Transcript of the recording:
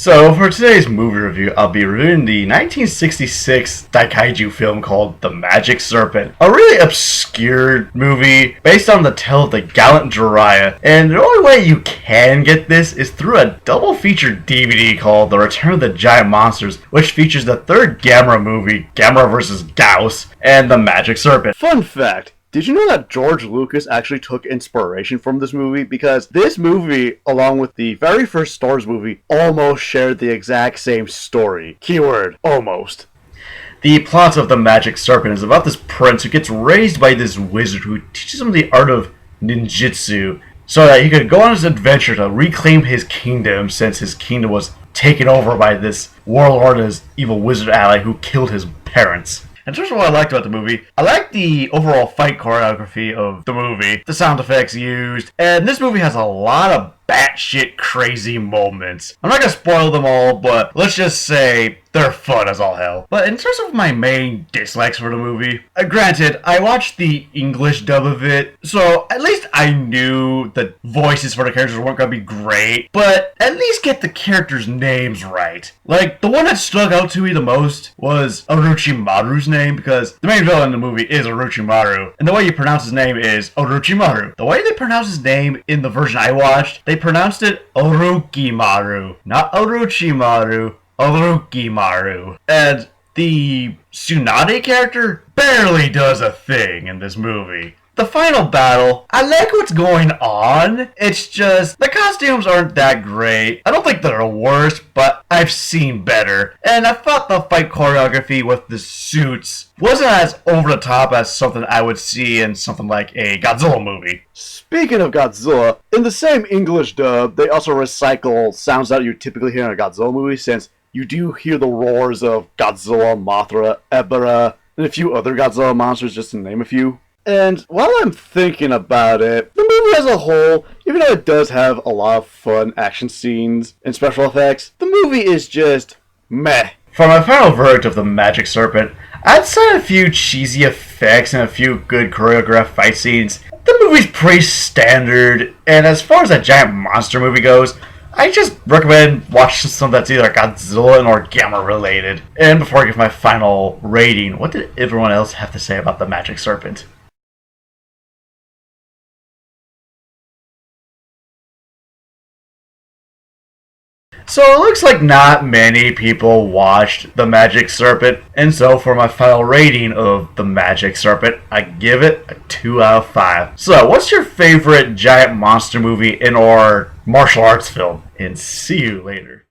So for today's movie review, I'll be reviewing the 1966 daikaiju film called The Magic Serpent. A really obscure movie based on the tale of the Gallant Jiraiya. And the only way you can get this is through a double feature DVD called The Return of the Giant Monsters, which features the third Gamera movie, Gamera vs. Gauss, and The Magic Serpent. Fun fact. Did you know that George Lucas actually took inspiration from this movie? Because this movie, along with the very first Star Wars movie, almost shared the exact same story. Keyword, almost. The plot of The Magic Serpent is about this prince who gets raised by this wizard who teaches him the art of ninjutsu so that he could go on his adventure to reclaim his kingdom since his kingdom was taken over by this warlord and his evil wizard ally who killed his parents. In terms of what I liked about the movie, I liked the overall fight choreography of the movie, the sound effects used, and this movie has a lot of batshit crazy moments. I'm not gonna spoil them all, but let's just say they're fun as all hell. But in terms of my main dislikes for the movie, granted, I watched the English dub of it, so at least I knew the voices for the characters weren't gonna be great, but at least get the characters' names right. Like, the one that stuck out to me the most was Orochimaru's name, because the main villain in the movie is Orochimaru, and the way you pronounce his name is Orochimaru. The way they pronounce his name in the version I watched, they pronounced it Oroki-maru, not Orochimaru, Oroki-maru. And the Tsunade character barely does a thing in this movie. The final battle, I like what's going on. It's just, the costumes aren't that great. I don't think they're worse, but I've seen better. And I thought the fight choreography with the suits wasn't as over the top as something I would see in something like a Godzilla movie. Speaking of Godzilla, in the same English dub, they also recycle sounds that you typically hear in a Godzilla movie, since you do hear the roars of Godzilla, Mothra, Ebera, and a few other Godzilla monsters, just to name a few. And while I'm thinking about it, the movie as a whole, even though it does have a lot of fun action scenes and special effects, the movie is just meh. For my final verdict of The Magic Serpent, I'd say a few cheesy effects and a few good choreographed fight scenes. The movie's pretty standard, and as far as a giant monster movie goes, I just recommend watching something that's either Godzilla or Gamera related. And before I give my final rating, what did everyone else have to say about The Magic Serpent? So it looks like not many people watched The Magic Serpent, and so for my final rating of The Magic Serpent, I give it a 2 out of 5. So what's your favorite giant monster movie and or martial arts film? And see you later.